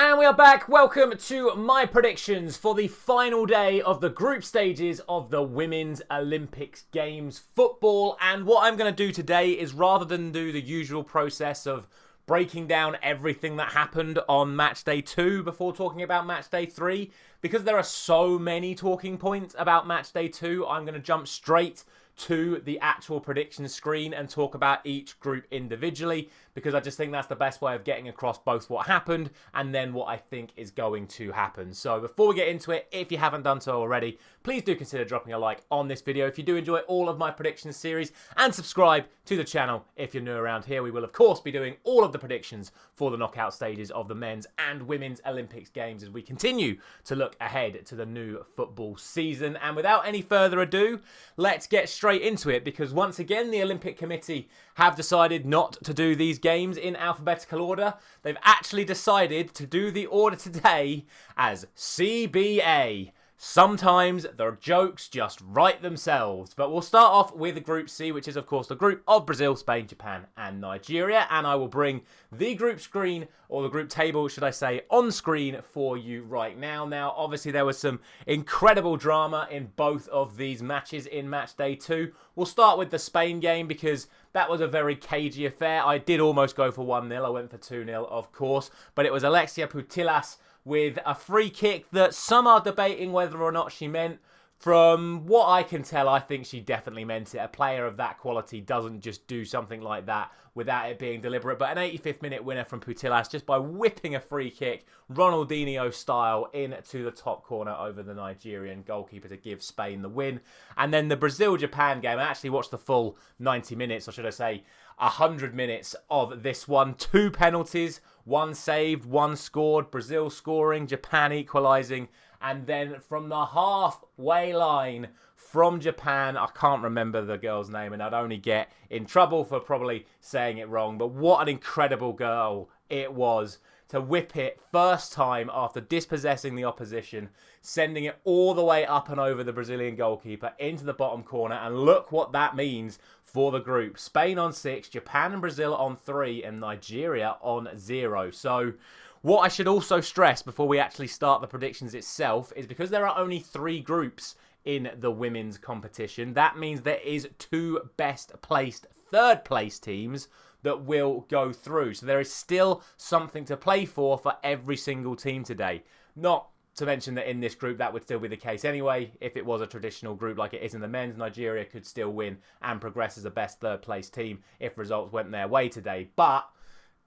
And we are back. Welcome to my predictions for the final day of the group stages of the Women's Olympics Games football. And what I'm going to do today is, rather than do the usual process of breaking down everything that happened on match day 2 before talking about match day 3, because there are so many talking points about match day 2, I'm going to jump straight to the actual prediction screen and talk about each group individually, because I just think that's the best way of getting across both what happened and then what I think is going to happen. So before we get into it, if you haven't done so already, please do consider dropping a like on this video if you do enjoy all of my predictions series, and subscribe to the channel if you're new around here. We will of course be doing all of the predictions for the knockout stages of the men's and women's Olympics Games as we continue to look ahead to the new football season. And without any further ado, let's get straight into it, because once again the Olympic Committee have decided not to do these games in alphabetical order. They've actually decided to do the order today as CBA. Sometimes the jokes just write themselves. But we'll start off with Group C, which is of course the group of Brazil, Spain, Japan and Nigeria. And I will bring the group screen, or the group table should I say, on screen for you right now. Now obviously there was some incredible drama in both of these matches in match day 2. We'll start with the Spain game because that was a very cagey affair. I did almost go for 1-0. I went for 2-0 of course. But it was Alexia Putellas with a free kick that some are debating whether or not she meant. From what I can tell, I think she definitely meant it. A player of that quality doesn't just do something like that without it being deliberate. But an 85th minute winner from Putellas just by whipping a free kick, Ronaldinho style, into the top corner over the Nigerian goalkeeper to give Spain the win. And then the Brazil-Japan game, I actually watched the full 90 minutes, or should I say 100 minutes of this one. 2 penalties, 1 saved, 1 scored. Brazil scoring, Japan equalising. And then from the halfway line from Japan, I can't remember the girl's name and I'd only get in trouble for probably saying it wrong. But what an incredible goal it was to whip it first time after dispossessing the opposition, sending it all the way up and over the Brazilian goalkeeper into the bottom corner. And look what that means for the group. Spain on 6, Japan and Brazil on 3 and Nigeria on 0. So what I should also stress before we actually start the predictions itself is, because there are only 3 groups in the women's competition, that means there is 2 best placed third place teams that will go through. So there is still something to play for every single team today. Not to mention that in this group that would still be the case anyway. If it was a traditional group like it is in the men's, Nigeria could still win and progress as a best third place team if results went their way today. But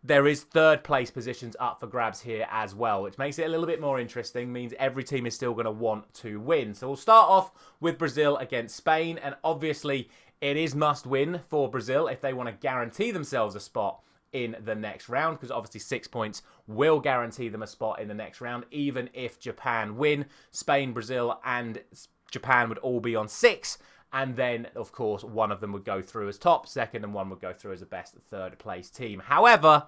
there is third place positions up for grabs here as well, which makes it a little bit more interesting, means every team is still going to want to win. So we'll start off with Brazil against Spain, and obviously it is must win for Brazil if they want to guarantee themselves a spot in the next round, because obviously 6 points will guarantee them a spot in the next round. Even if Japan win, Spain, Brazil and Japan would all be on 6. And then, of course, one of them would go through as top, second, and one would go through as a best third place team. However,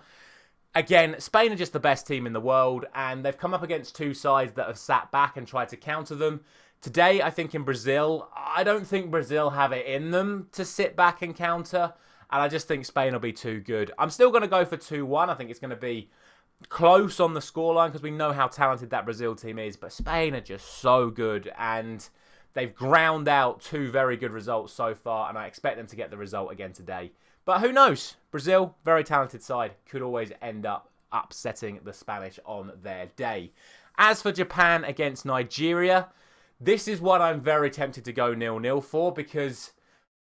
again, Spain are just the best team in the world, and they've come up against 2 sides that have sat back and tried to counter them. Today, I think in Brazil, I don't think Brazil have it in them to sit back and counter, and I just think Spain will be too good. I'm still going to go for 2-1. I think it's going to be close on the scoreline because we know how talented that Brazil team is, but Spain are just so good, and they've ground out 2 very good results so far, and I expect them to get the result again today. But who knows? Brazil, very talented side, could always end up upsetting the Spanish on their day. As for Japan against Nigeria, this is what I'm very tempted to go 0-0 for, because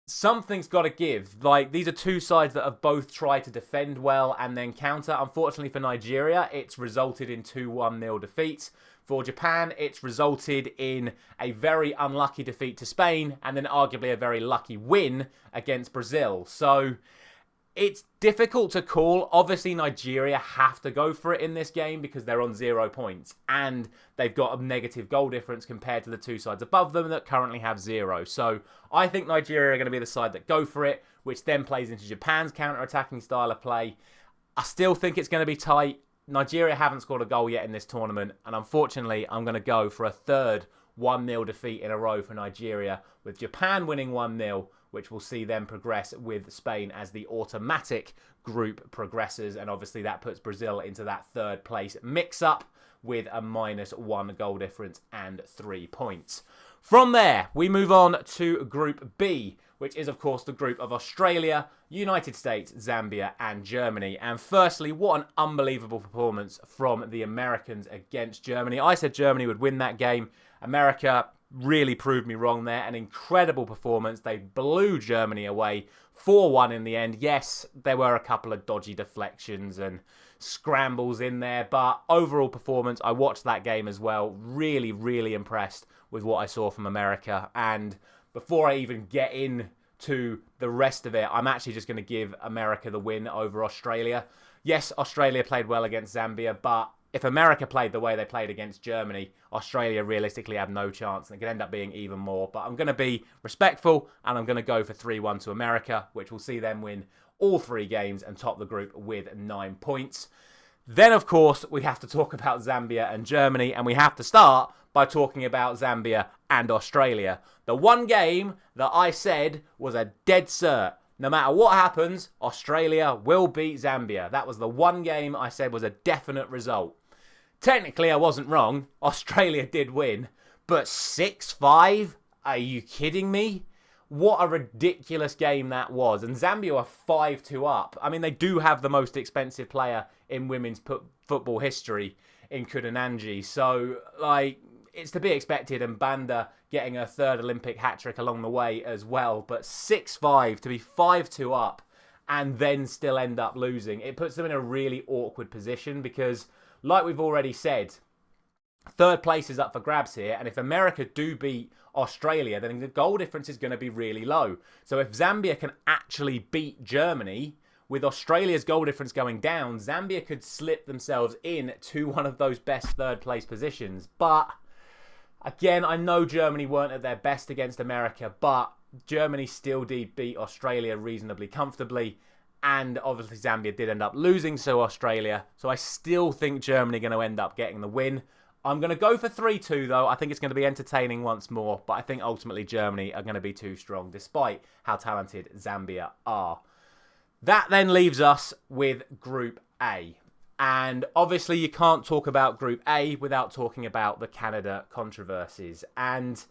something's got to give. Like, these are 2 sides that have both tried to defend well and then counter. Unfortunately for Nigeria, it's resulted in 2 1-0 defeats. For Japan, it's resulted in a very unlucky defeat to Spain and then arguably a very lucky win against Brazil. So it's difficult to call. Obviously, Nigeria have to go for it in this game because they're on 0 points and they've got a negative goal difference compared to the 2 sides above them that currently have 0. So I think Nigeria are going to be the side that go for it, which then plays into Japan's counter-attacking style of play. I still think it's going to be tight. Nigeria haven't scored a goal yet in this tournament, and unfortunately, I'm going to go for a third 1-0 defeat in a row for Nigeria, with Japan winning 1-0, which will see them progress with Spain as the automatic group progresses, and obviously that puts Brazil into that third place mix-up. with a -1 goal difference and 3 points. From there, we move on to Group B, which is, of course, the group of Australia, United States, Zambia, and Germany. And firstly, what an unbelievable performance from the Americans against Germany. I said Germany would win that game. America really proved me wrong there. An incredible performance. They blew Germany away 4-1 in the end. Yes, there were a couple of dodgy deflections and scrambles in there, but overall performance, I watched that game as well. Really, really impressed with what I saw from America. And before I even get into the rest of it, I'm actually just going to give America the win over Australia. Yes, Australia played well against Zambia, but if America played the way they played against Germany, Australia realistically have no chance, and it could end up being even more. But I'm going to be respectful, and I'm going to go for 3-1 to America, which will see them win all 3 games and top the group with 9 points. Then, of course, we have to talk about Zambia and Germany, and we have to start by talking about Zambia and Australia. The one game that I said was a dead cert. No matter what happens, Australia will beat Zambia. That was the one game I said was a definite result. Technically, I wasn't wrong. Australia did win. But 6-5? Are you kidding me? What a ridiculous game that was. And Zambia are 5-2 up. I mean, they do have the most expensive player in women's football history in Kudananji. So, it's to be expected. And Banda getting her 3rd Olympic hat-trick along the way as well. But 6-5 to be 5-2 up and then still end up losing. It puts them in a really awkward position because, like we've already said, 3rd place is up for grabs here, and if America do beat Australia, then the goal difference is going to be really low. So if Zambia can actually beat Germany, with Australia's goal difference going down, Zambia could slip themselves in to one of those best 3rd place positions. But again, I know Germany weren't at their best against America, but Germany still did beat Australia reasonably comfortably. And obviously Zambia did end up losing to Australia. So I still think Germany are going to end up getting the win. I'm going to go for 3-2 though. I think it's going to be entertaining once more. But I think ultimately Germany are going to be too strong despite how talented Zambia are. That then leaves us with Group A. And obviously you can't talk about Group A without talking about the Canada controversies. And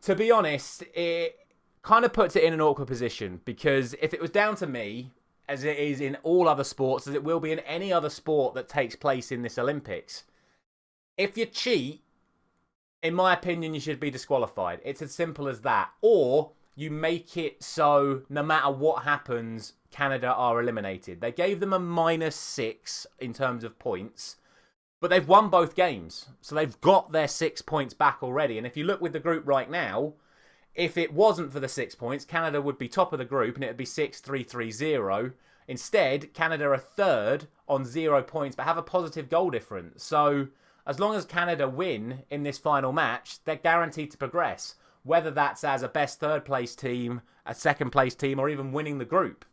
to be honest, it kind of puts it in an awkward position. Because if it was down to me, as it is in all other sports, as it will be in any other sport that takes place in this Olympics, if you cheat, in my opinion, you should be disqualified. It's as simple as that. Or you make it so no matter what happens, Canada are eliminated. They gave them a -6 in terms of points, but they've won both games. So they've got their 6 points back already. And if you look with the group right now, if it wasn't for the 6 points, Canada would be top of the group and it would be 6-3-3-0. Instead, Canada are 3rd on 0 points, but have a positive goal difference. So as long as Canada win in this final match, they're guaranteed to progress. Whether that's as a best 3rd place team, a 2nd place team, or even winning the group.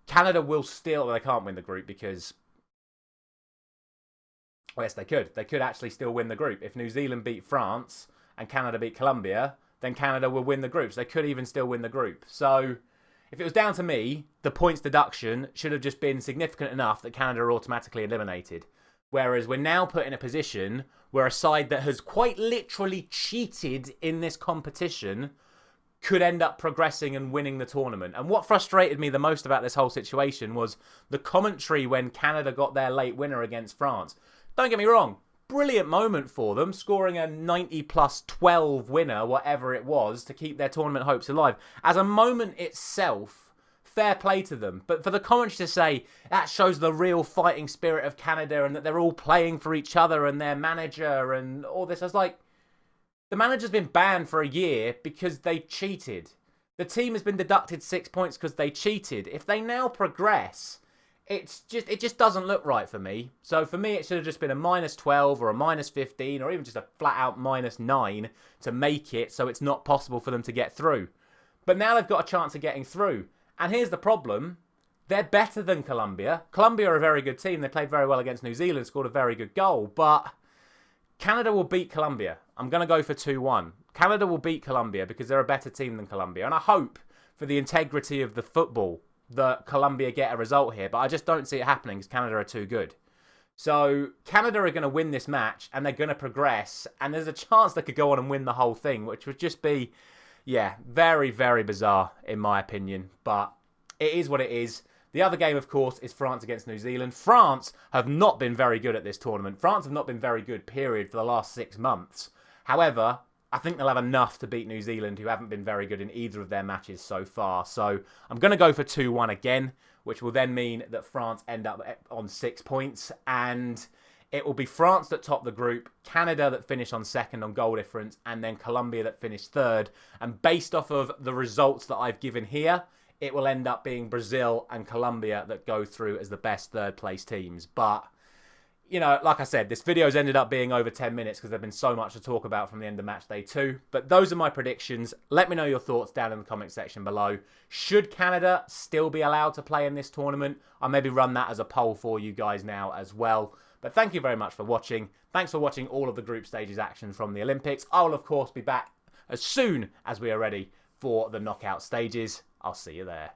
Canada will still... They can't win the group because... Well, yes, they could. They could actually still win the group. If New Zealand beat France and Canada beat Colombia, then Canada will win the group. So they could even still win the group. So if it was down to me, the points deduction should have just been significant enough that Canada are automatically eliminated. Whereas we're now put in a position where a side that has quite literally cheated in this competition could end up progressing and winning the tournament. And what frustrated me the most about this whole situation was the commentary when Canada got their late winner against France. Don't get me wrong, brilliant moment for them, scoring a 90+12 winner, whatever it was, to keep their tournament hopes alive. As a moment itself, fair play to them. But for the commentary to say that shows the real fighting spirit of Canada and that they're all playing for each other and their manager and all this, I was like, the manager's been banned for a year because they cheated. The team has been deducted 6 points because they cheated. If they now progress, it just doesn't look right for me. So for me, it should have just been a -12 or a -15 or even just a flat out -9 to make it so it's not possible for them to get through. But now they've got a chance of getting through. And here's the problem. They're better than Colombia. Colombia are a very good team. They played very well against New Zealand, scored a very good goal. But Canada will beat Colombia. I'm going to go for 2-1. Canada will beat Colombia because they're a better team than Colombia. And I hope for the integrity of the football that Colombia get a result here. But I just don't see it happening because Canada are too good. So Canada are going to win this match and they're going to progress. And there's a chance they could go on and win the whole thing, which would just be, yeah, very, very bizarre in my opinion. But it is what it is. The other game, of course, is France against New Zealand. France have not been very good at this tournament. France have not been very good, period, for the last 6 months. However, I think they'll have enough to beat New Zealand, who haven't been very good in either of their matches so far. So I'm going to go for 2-1 again, which will then mean that France end up on 6 points. And it will be France that top the group, Canada that finish on second on goal difference, and then Colombia that finish third. And based off of the results that I've given here, it will end up being Brazil and Colombia that go through as the best third place teams. But, you know, like I said, this video's ended up being over 10 minutes because there's been so much to talk about from the end of match day 2. But those are my predictions. Let me know your thoughts down in the comment section below. Should Canada still be allowed to play in this tournament? I'll maybe run that as a poll for you guys now as well. But thank you very much for watching. Thanks for watching all of the group stages action from the Olympics. I will, of course, be back as soon as we are ready for the knockout stages. I'll see you there.